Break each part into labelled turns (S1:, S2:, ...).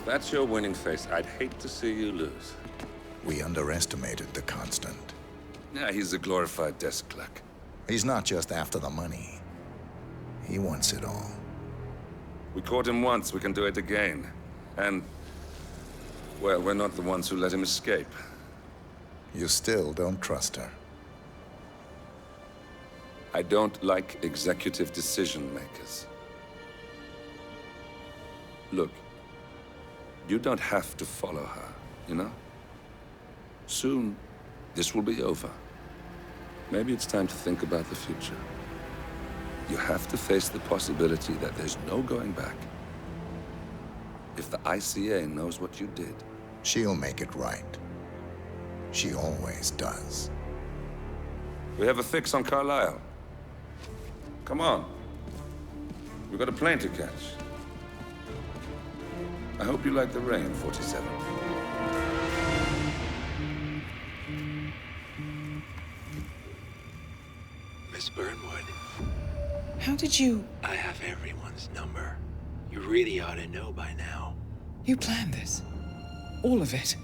S1: If that's your winning face, I'd hate to see you lose.
S2: We underestimated the Constant.
S1: Yeah, he's a glorified desk clerk.
S2: He's not just after the money. He wants it all.
S1: We caught him once, we can do it again. And, well, we're not the ones who let him escape.
S2: You still don't trust her.
S1: I don't like executive decision makers. Look, you don't have to follow her, you know? Soon, this will be over. Maybe it's time to think about the future. You have to face the possibility that there's no going back. If the ICA knows what you did...
S2: She'll make it right. She always does.
S1: We have a fix on Carlisle. Come on. We've got a plane to catch. I hope you like the rain, 47.
S3: Miss Burnwood.
S4: How did you...
S3: I have everyone's number. You really ought to know by now.
S4: You planned this? All of it?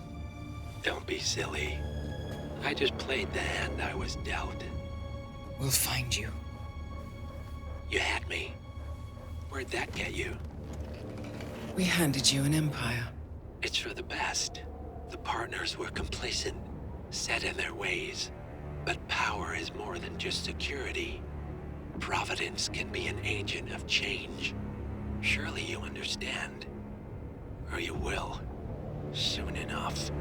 S3: Don't be silly. I just played the hand I was dealt.
S4: We'll find you.
S3: You had me. Where'd that get you?
S4: We handed you an empire.
S3: It's for the best. The partners were complacent, set in their ways. But power is more than just security. Providence can be an agent of change. Surely you understand. Or you will. Soon enough.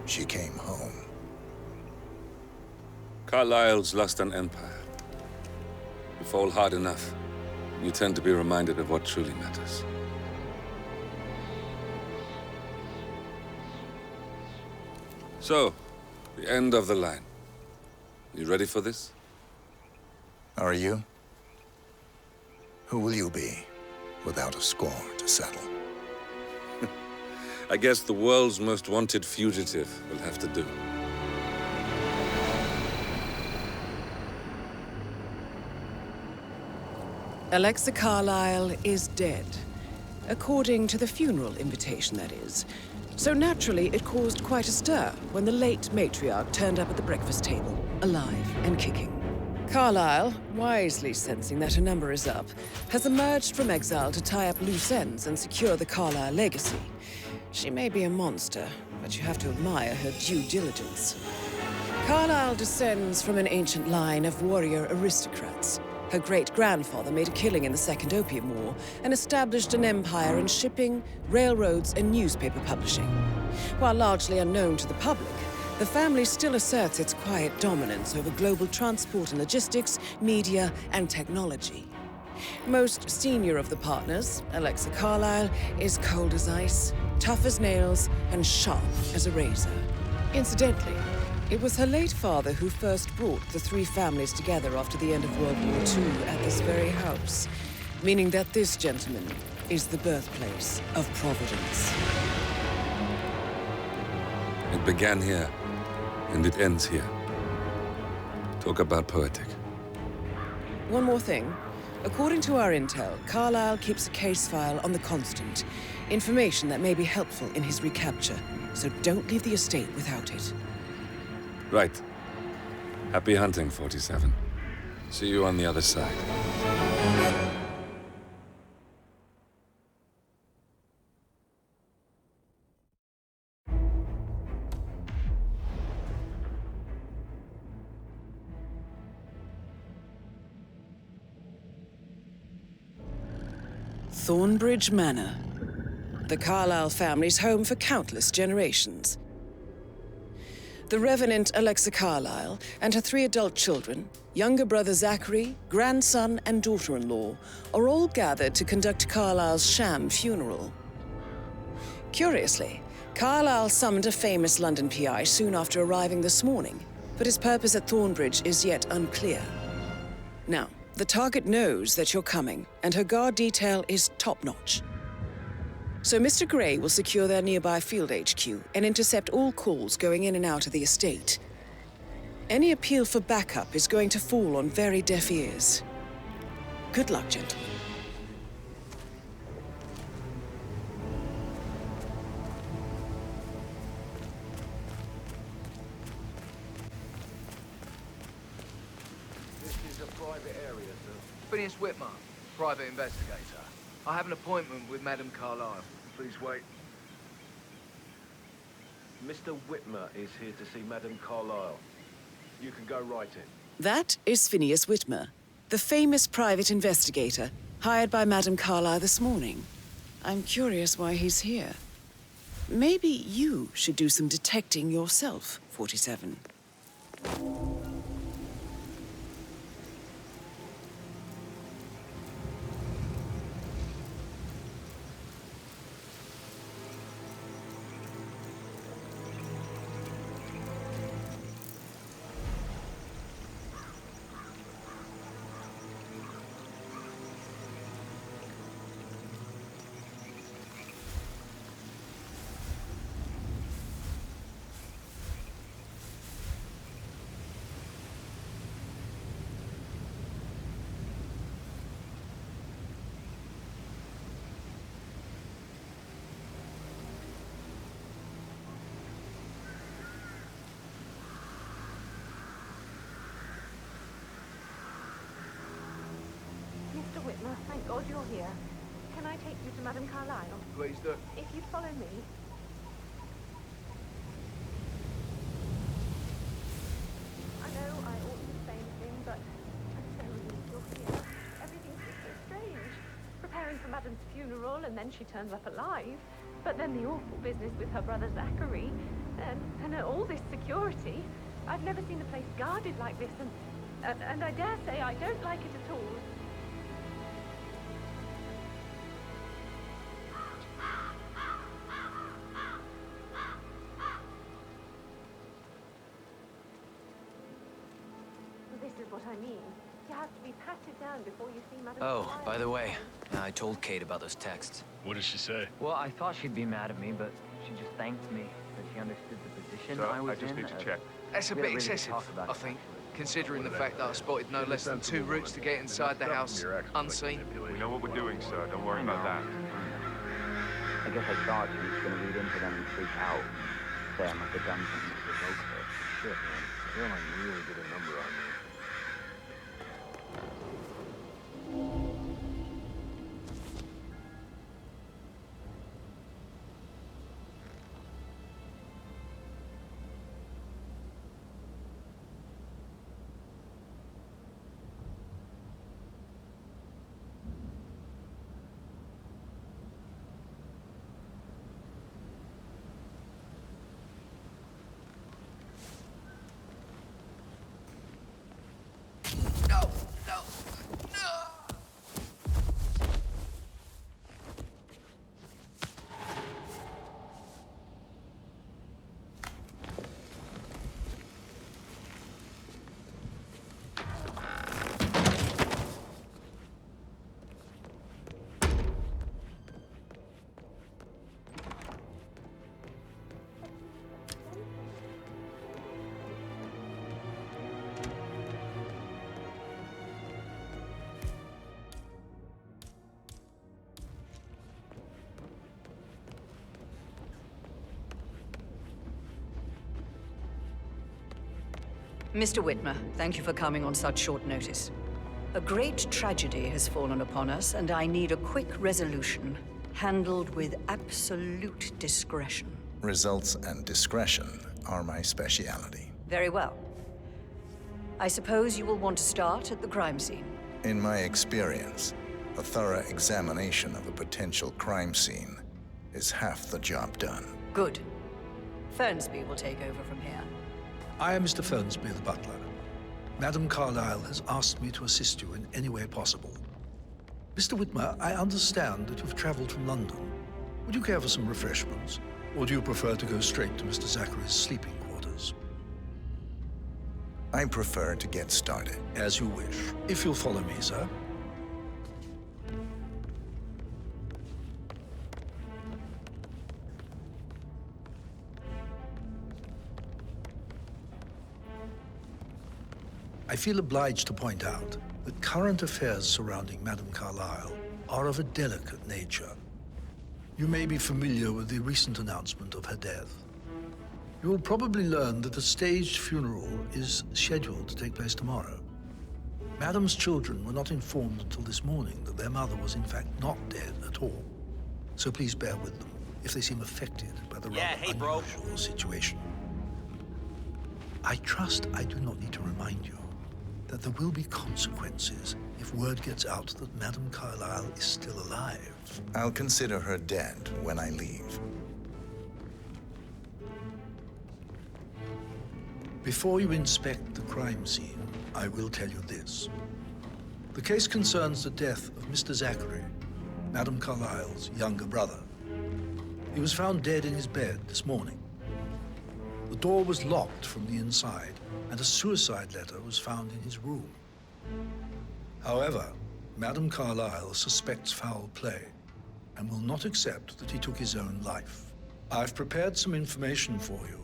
S2: She came home.
S1: Carlisle's lost an empire. You fall hard enough, you tend to be reminded of what truly matters. So, the end of the line. You ready for this?
S2: Are you? Who will you be, without a score to settle?
S1: I guess the world's most wanted fugitive will have to do.
S4: Alexa Carlisle is dead. According to the funeral invitation, that is. So naturally, it caused quite a stir when the late matriarch turned up at the breakfast table, alive and kicking. Carlisle, wisely sensing that her number is up, has emerged from exile to tie up loose ends and secure the Carlisle legacy. She may be a monster, but you have to admire her due diligence. Carlisle descends from an ancient line of warrior aristocrats. Her great-grandfather made a killing in the Second Opium War and established an empire in shipping, railroads, and newspaper publishing. While largely unknown to the public, the family still asserts its quiet dominance over global transport and logistics, media, and technology. Most senior of the partners, Alexa Carlisle, is cold as ice, tough as nails, and sharp as a razor. Incidentally, it was her late father who first brought the three families together after the end of World War II at this very house, meaning that this gentleman is the birthplace of Providence.
S1: It began here, and it ends here. Talk about poetic.
S4: One more thing. According to our intel, Carlisle keeps a case file on the Constant. Information that may be helpful in his recapture, so don't leave the estate without it.
S1: Right. Happy hunting, 47. See you on the other side.
S4: Thornbridge Manor. The Carlisle family's home for countless generations. The Revenant Alexa Carlisle and her 3 adult children, younger brother Zachary, grandson, and daughter-in-law, are all gathered to conduct Carlisle's sham funeral. Curiously, Carlisle summoned a famous London PI soon after arriving this morning. but his purpose at Thornbridge is yet unclear. Now, the target knows that you're coming, and her guard detail is top-notch. So Mr. Grey will secure their nearby field HQ and intercept all calls going in and out of the estate. Any appeal for backup is going to fall on very deaf ears. Good luck, gentlemen.
S5: This is a private area, sir. Phineas Whitmer, private investigator. I have an appointment with Madame Carlyle. Please wait.
S6: Mr. Whitmer is here to see Madame Carlyle. You can go right in.
S4: That is Phineas Whitmer, the famous private investigator hired by Madame Carlyle this morning. I'm curious why he's here. Maybe you should do some detecting yourself, 47.
S7: Mr. Whitmer, thank God you're here. Can I take you to Madame Carlyle?
S5: Please do.
S7: If you'd follow me. I know I oughtn't say anything, but I'm so relieved you're here. Everything's just so strange. Preparing for Madame's funeral, and then she turns up alive. But then the awful business with her brother Zachary, and all this security. I've never seen the place guarded like this, and I dare say I don't like it at all. This is what I mean. You have to be patted down before you see Madame
S8: Oh,
S7: Carlyle.
S8: by the way, I told Kate about those texts.
S9: What did she say?
S10: Well, I thought she'd be mad at me, but she just thanked me that she understood the position
S9: So,
S10: I was
S9: I just
S10: in.
S9: need to check.
S5: That's a
S10: We
S5: bit
S10: haven't really
S5: excessive,
S10: talked about
S5: I
S10: it.
S5: think, considering the fact that I spotted no less than 2 routes to get inside the house unseen.
S9: We know what we're doing, sir. Don't worry about that.
S10: I guess I thought she was going to read into them and freak out. Say I must have done something to provoke her.
S6: Shit, man. Caroline really did a number on me.
S11: Mr. Whitmer, thank you for coming on such short notice. A great tragedy has fallen upon us, and I need a quick resolution, handled with absolute discretion.
S2: Results and discretion are my speciality.
S11: Very well. I suppose you will want to start at the crime scene.
S2: In my experience, a thorough examination of a potential crime scene is half the job done.
S11: Good. Fernsby will take over from here.
S12: I am Mr. Fernsby, the butler. Madame Carlyle has asked me to assist you in any way possible. Mr. Whitmer, I understand that you've traveled from London. Would you care for some refreshments? Or do you prefer to go straight to Mr. Zachary's sleeping quarters?
S2: I prefer to get started.
S12: As you wish. If you'll follow me, sir. I feel obliged to point out that current affairs surrounding Madame Carlyle are of a delicate nature. You may be familiar with the recent announcement of her death. You will probably learn that a staged funeral is scheduled to take place tomorrow. Madame's children were not informed until this morning that their mother was in fact not dead at all. So please bear with them if they seem affected by the rather unusual situation. I trust I do not need to remind you that there will be consequences if word gets out that Madame Carlyle is still alive.
S2: I'll consider her dead when I leave.
S12: Before you inspect the crime scene, I will tell you this. The case concerns the death of Mr. Zachary, Madame Carlyle's younger brother. He was found dead in his bed this morning. The door was locked from the inside, and a suicide letter was found in his room. However, Madame Carlyle suspects foul play and will not accept that he took his own life. I've prepared some information for you,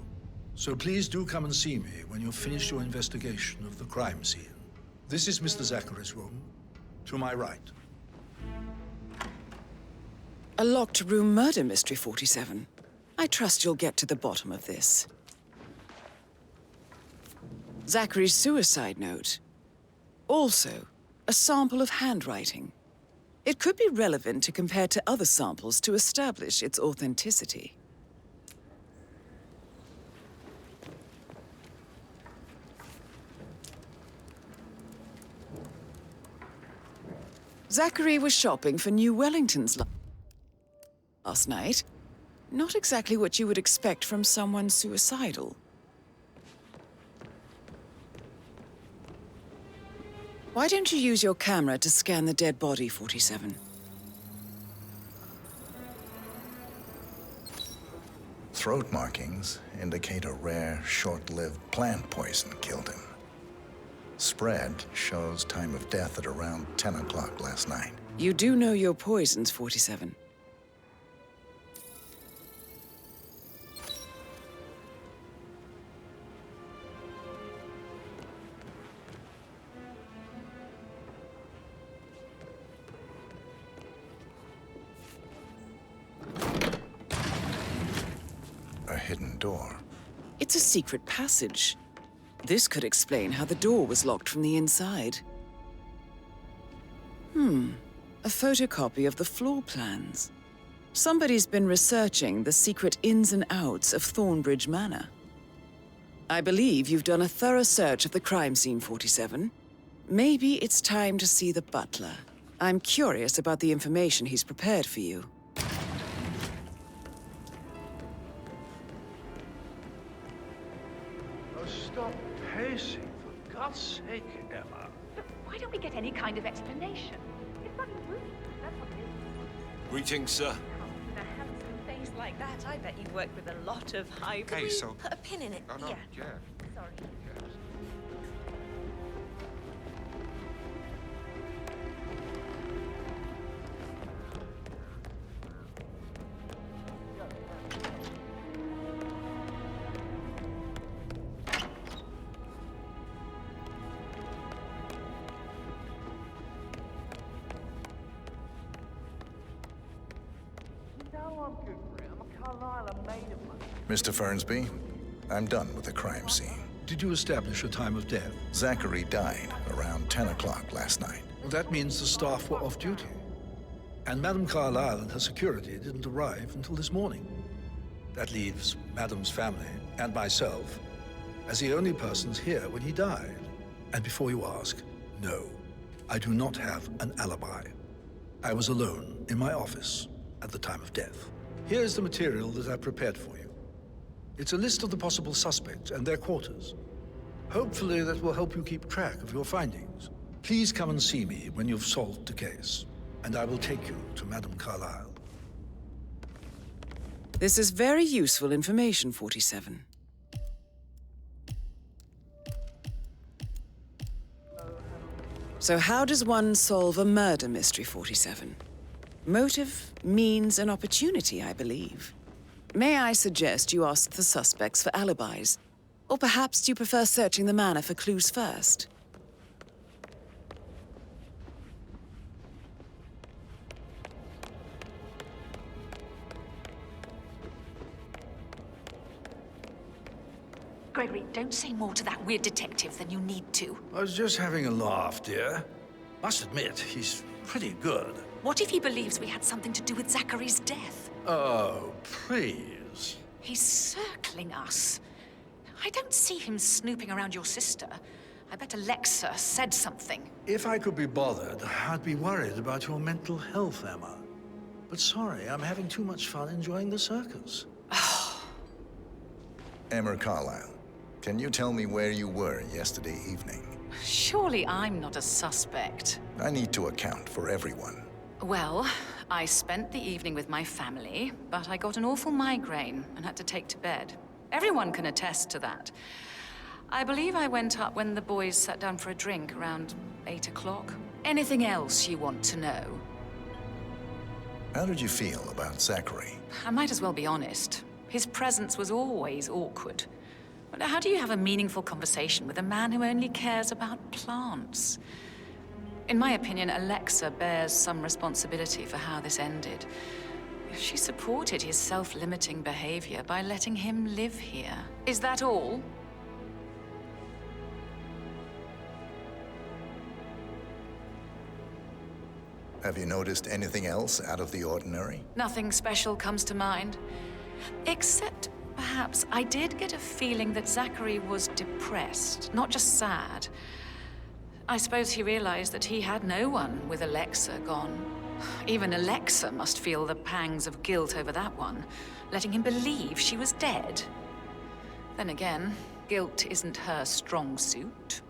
S12: so please do come and see me when you've finished your investigation of the crime scene. This is Mr. Zachary's room, to my right.
S4: A locked room murder mystery, 47. I trust you'll get to the bottom of this. Zachary's suicide note. Also, a sample of handwriting. It could be relevant to compare to other samples to establish its authenticity. Zachary was shopping for New Wellingtons last night. Not exactly what you would expect from someone suicidal. Why don't you use your camera to scan the dead body, 47?
S2: Throat markings indicate a rare, short-lived plant poison killed him. Spread shows time of death at around 10 o'clock last night.
S4: You do know your poisons, 47.
S2: A hidden door.
S4: It's a secret passage. This could explain how the door was locked from the inside. A photocopy of the floor plans. Somebody's been researching the secret ins and outs of Thornbridge Manor. I believe you've done a thorough search of the crime scene, 47. Maybe it's time to see the butler. I'm curious about the information he's prepared for you.
S12: Stop pacing, for God's sake, Emma.
S7: But why don't we get any kind of explanation? It's fucking rude. That's what it is.
S13: Greetings, sir.
S14: With a handsome face like that, I bet you've worked with a lot of high...
S13: Okay, so...
S14: Put a pin in it.
S13: Oh, no, yeah.
S14: Sorry.
S2: Mr. Fernsby, I'm done with the crime scene.
S12: Did you establish a time of death?
S2: Zachary died around 10 o'clock last night.
S12: Well, that means the staff were off duty. And Madame Carlyle and her security didn't arrive until this morning. That leaves Madame's family and myself as the only persons here when he died. And before you ask, no, I do not have an alibi. I was alone in my office at the time of death. Here's the material that I prepared for you. It's a list of the possible suspects and their quarters. Hopefully that will help you keep track of your findings. Please come and see me when you've solved the case, and I will take you to Madame Carlyle.
S4: This is very useful information, 47. So how does one solve a murder mystery, 47? Motive, means, and opportunity, I believe. May I suggest you ask the suspects for alibis? Or perhaps you prefer searching the manor for clues first?
S14: Gregory, don't say more to that weird detective than you need to.
S12: I was just having a laugh, dear. Must admit, he's pretty good.
S14: What if he believes we had something to do with Zachary's death?
S12: Oh, please.
S14: He's circling us. I don't see him snooping around your sister. I bet Alexa said something.
S12: If I could be bothered, I'd be worried about your mental health, Emma. But sorry, I'm having too much fun enjoying the circus.
S2: Emma Carlisle, can you tell me where you were yesterday evening?
S14: Surely I'm not a suspect.
S2: I need to account for everyone.
S14: Well, I spent the evening with my family, but I got an awful migraine and had to take to bed. Everyone can attest to that. I believe I went up when the boys sat down for a drink around 8 o'clock. Anything else you want to know?
S2: How did you feel about Zachary?
S14: I might as well be honest. His presence was always awkward. But how do you have a meaningful conversation with a man who only cares about plants? In my opinion, Alexa bears some responsibility for how this ended. She supported his self-limiting behavior by letting him live here. Is that all?
S2: Have you noticed anything else out of the ordinary?
S14: Nothing special comes to mind. Except, perhaps, I did get a feeling that Zachary was depressed, not just sad. I suppose he realized that he had no one with Alexa gone. Even Alexa must feel the pangs of guilt over that one, letting him believe she was dead. Then again, guilt isn't her strong suit.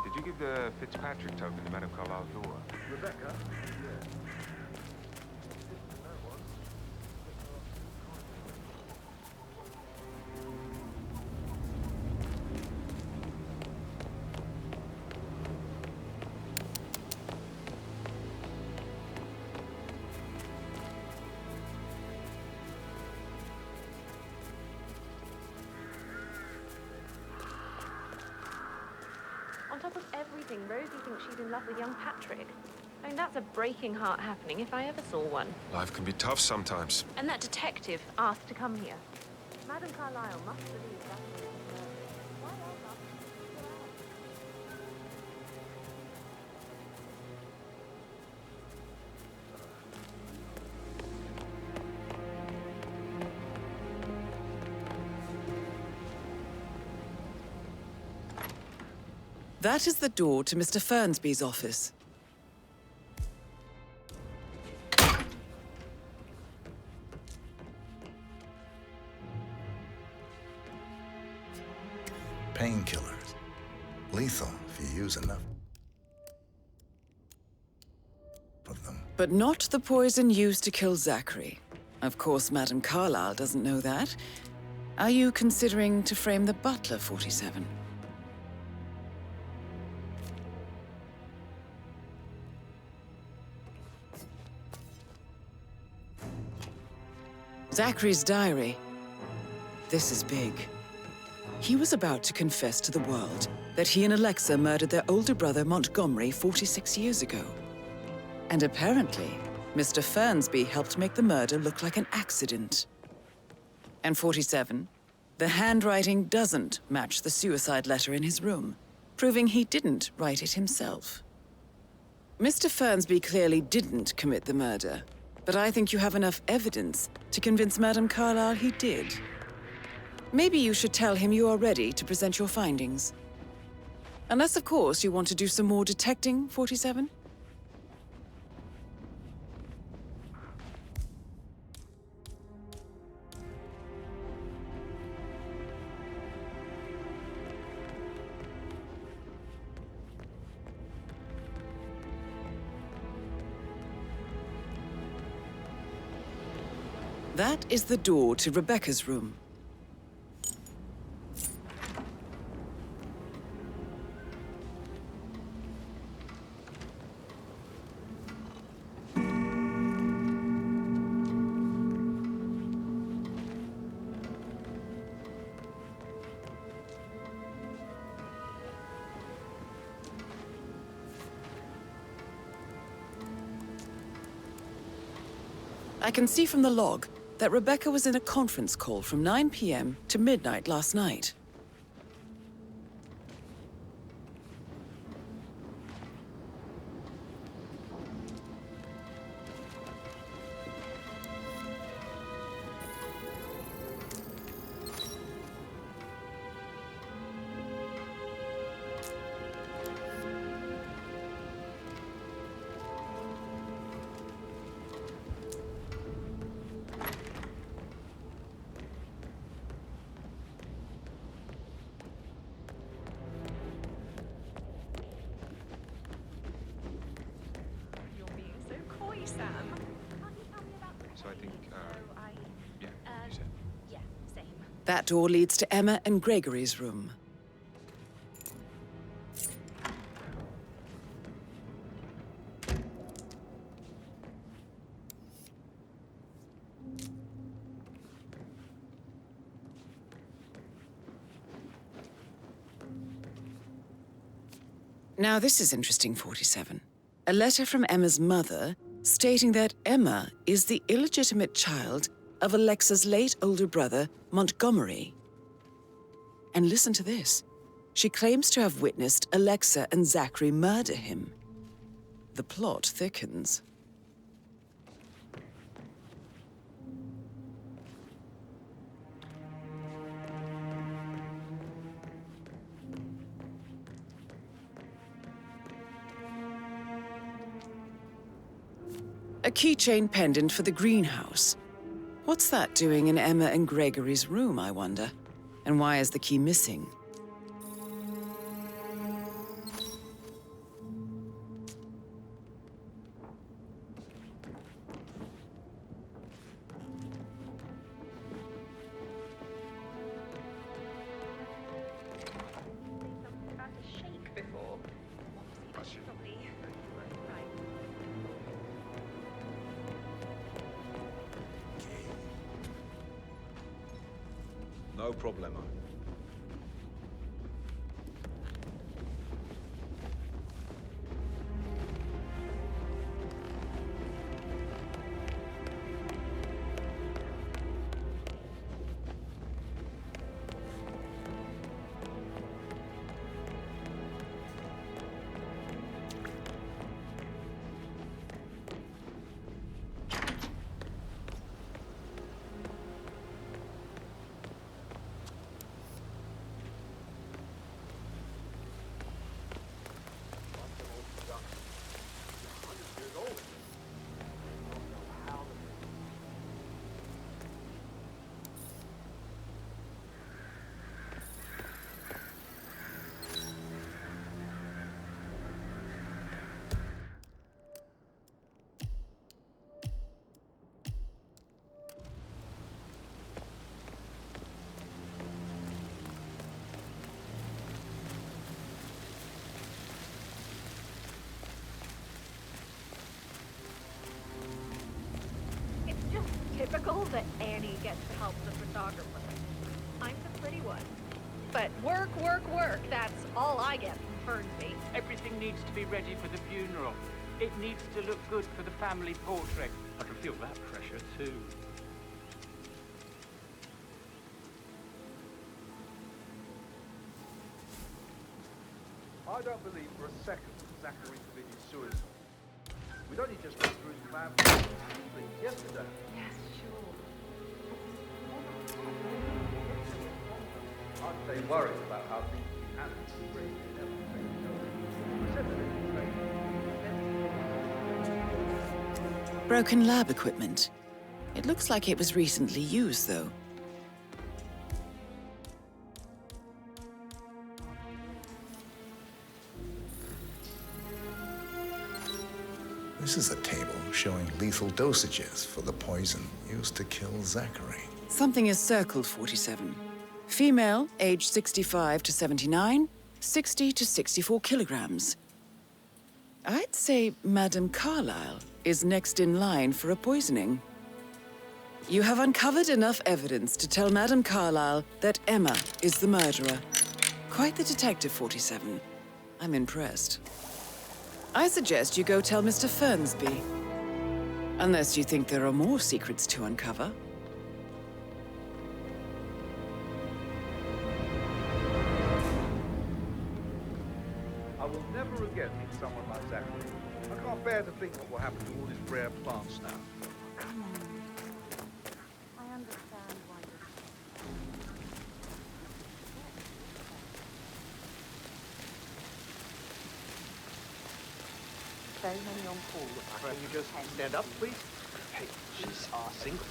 S9: Did you give the Fitzpatrick token to Madame Carlisle's daughter?
S6: Rebecca?
S7: On top of everything, Rosie thinks she's in love with young Patrick. I mean, that's a breaking heart happening if I ever saw one.
S9: Life can be tough sometimes.
S7: And that detective asked to come here. Madame Carlisle must believe that. Why else ask him to go out?
S4: That is the door to Mr. Fernsby's office.
S2: Painkillers. Lethal if you use enough of them.
S4: But not the poison used to kill Zachary. Of course, Madame Carlisle doesn't know that. Are you considering to frame the butler, 47? Zachary's diary. This is big. He was about to confess to the world that he and Alexa murdered their older brother Montgomery 46 years ago. And apparently, Mr. Fernsby helped make the murder look like an accident. And 47, The handwriting doesn't match the suicide letter in his room, proving he didn't write it himself. Mr. Fernsby clearly didn't commit the murder, but I think you have enough evidence to convince Madame Carlyle he did. Maybe you should tell him you are ready to present your findings. Unless, of course, you want to do some more detecting, 47? That is the door to Rebecca's room. I can see from the log that Rebecca was in a conference call from 9 p.m. to midnight last night.
S9: So I think, yeah, you said.
S7: Yeah, same.
S4: That door leads to Emma and Gregory's room. Now this is interesting, 47. A letter from Emma's mother stating that Emma is the illegitimate child of Alexa's late older brother, Montgomery. And listen to this. She claims to have witnessed Alexa and Zachary murder him. The plot thickens. A keychain pendant for the greenhouse. What's that doing in Emma and Gregory's room, I wonder? And why is the key missing?
S7: About to shake before. Probably. Right.
S6: No problemo.
S7: Typical that Annie gets to help the photographer. I'm the pretty one. But work, work, work. That's all I get from Fernsby.
S13: Everything needs to be ready for the funeral. It needs to look good for the family portrait. I can feel that pressure too.
S6: I don't believe for a second Zachary committed suicide. We'd only just been through his family yesterday.
S7: Yes, sure.
S6: I'd stay worried about how things can happen.
S4: Broken lab equipment. It looks like it was recently used, though.
S2: This is a table showing lethal dosages for the poison used to kill Zachary.
S4: Something is circled, 47. Female, age 65 to 79, 60 to 64 kilograms. I'd say Madame Carlyle is next in line for a poisoning. You have uncovered enough evidence to tell Madame Carlyle that Emma is the murderer. Quite the detective, 47. I'm impressed. I suggest you go tell Mr. Fernsby. Unless you think there are more secrets to uncover.
S6: I will never again meet someone like Zachary. I can't bear to think what will happen to all his rare plants now.
S7: Come on. I understand why you're... So many on call.
S6: Can you just stand up, please? Hey, she's single.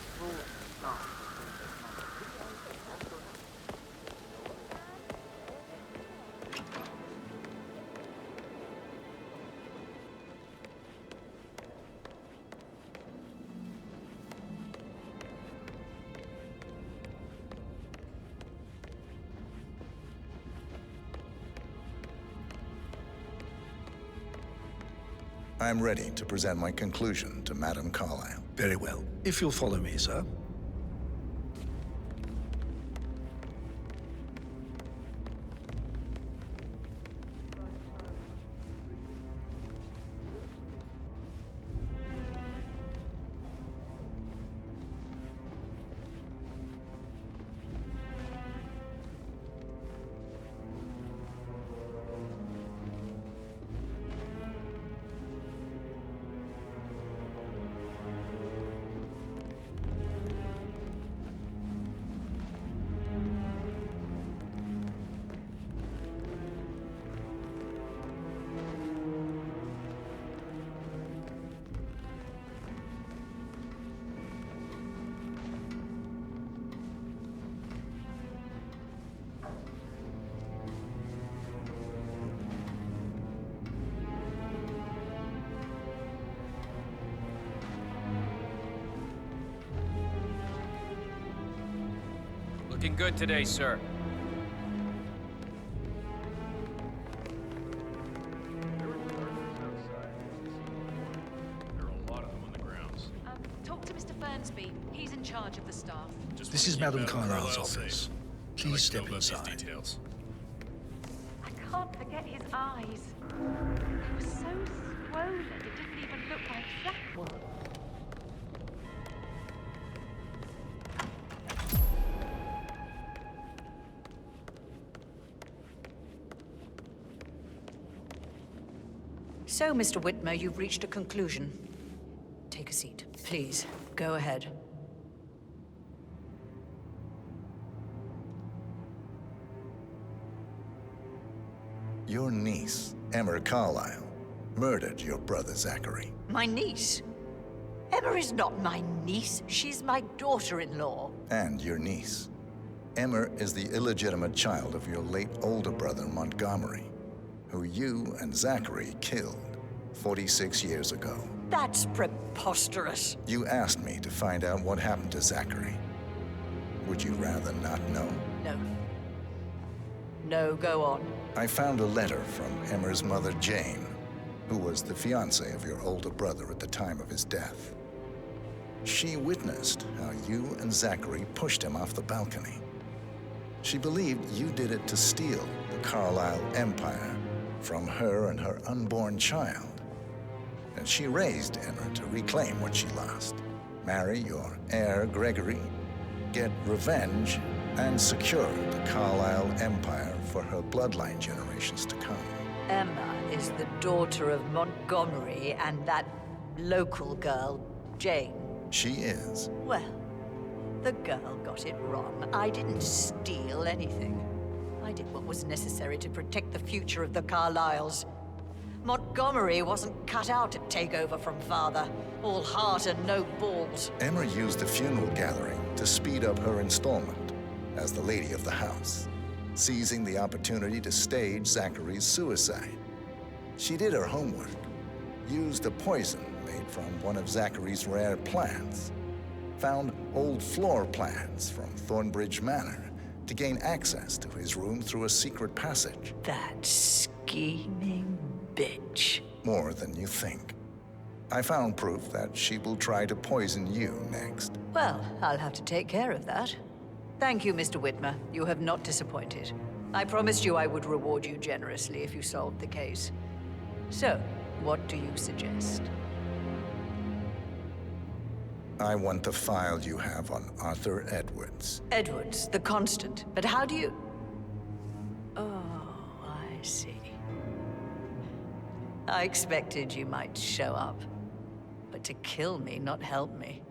S2: I'm ready to present my conclusion to Madame Carlyle.
S12: Very well. If you'll follow me, sir.
S15: Looking good today, sir.
S14: Talk to Mr. Fernsby. He's in charge of the staff.
S12: This is Madame Carlyle's office. Please step inside.
S7: I can't forget his eyes. They were so swollen, it didn't even look like that one.
S11: So, Mr. Whitmer, you've reached a conclusion. Take a seat. Please, go ahead.
S2: Your niece, Emma Carlyle, murdered your brother Zachary.
S11: My niece? Emma is not my niece. She's my daughter-in-law.
S2: And your niece. Emma is the illegitimate child of your late older brother, Montgomery, who you and Zachary killed 46 years ago.
S11: That's preposterous.
S2: You asked me to find out what happened to Zachary. Would you rather not know?
S11: No. No, go on.
S2: I found a letter from Emma's mother, Jane, who was the fiancée of your older brother at the time of his death. She witnessed how you and Zachary pushed him off the balcony. She believed you did it to steal the Carlyle empire from her and her unborn child. And she raised Emma to reclaim what she lost. Marry your heir, Gregory, get revenge, and secure the Carlyle empire for her bloodline generations to come.
S11: Emma is the daughter of Montgomery and that local girl, Jane.
S2: She is.
S11: Well, the girl got it wrong. I didn't steal anything. I did what was necessary to protect the future of the Carlyles. Montgomery wasn't cut out to take over from Father. All heart and no balls.
S2: Emma used the funeral gathering to speed up her installment as the lady of the house, seizing the opportunity to stage Zachary's suicide. She did her homework, used a poison made from one of Zachary's rare plants, found old floor plans from Thornbridge Manor to gain access to his room through a secret passage.
S11: That scheming bitch.
S2: More than you think. I found proof that she will try to poison you next.
S11: Well, I'll have to take care of that. Thank you, Mr. Whitmer. You have not disappointed. I promised you I would reward you generously if you solved the case. So, what do you suggest?
S2: I want the file you have on Arthur Edwards.
S11: Edwards, the Constant. But how do you... Oh, I see. I expected you might show up. But to kill me, not help me.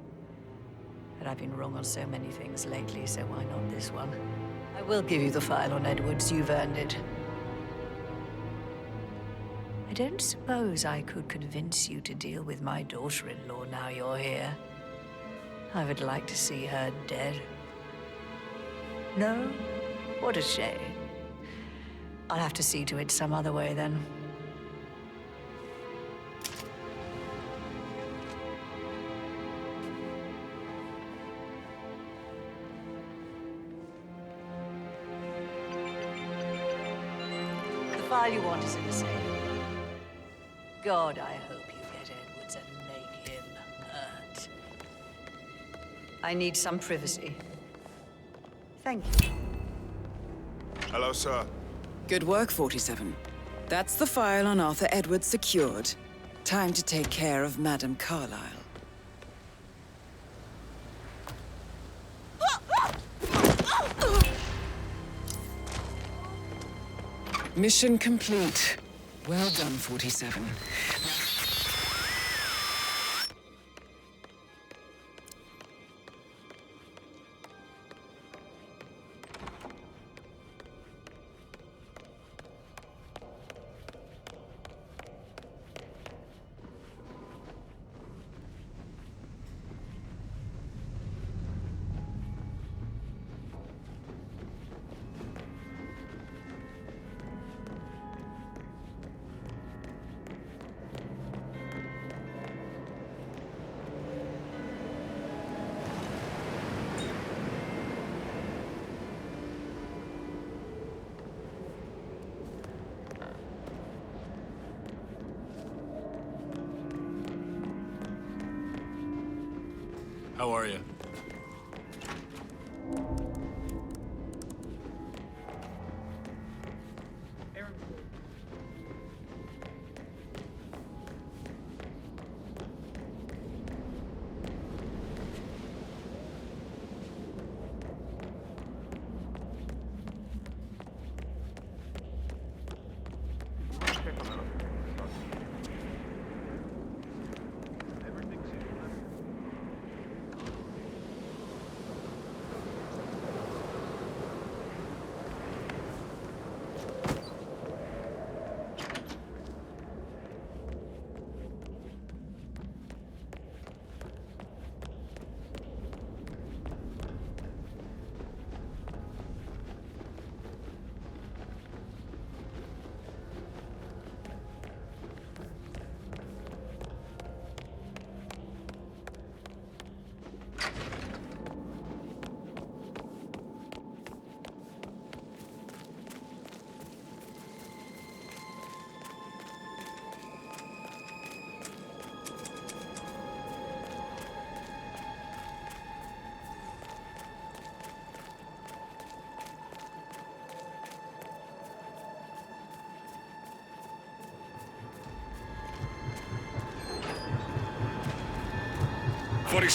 S11: But I've been wrong on so many things lately, so why not this one? I will give you the file on Edwards. You've earned it. I don't suppose I could convince you to deal with my daughter-in-law now you're here. I would like to see her dead. No? What a shame. I'll have to see to it some other way then. The file you want is in the safe. God, I hope you get Edwards and make him hurt. I need some privacy. Thank you.
S9: Hello, sir.
S4: Good work, 47. That's the file on Arthur Edwards secured. Time to take care of Madame Carlyle. Mission complete. Well done, 47.
S16: How are you?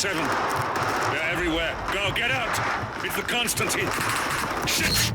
S1: They're everywhere. Go, get out! It's the Constantine. Shit!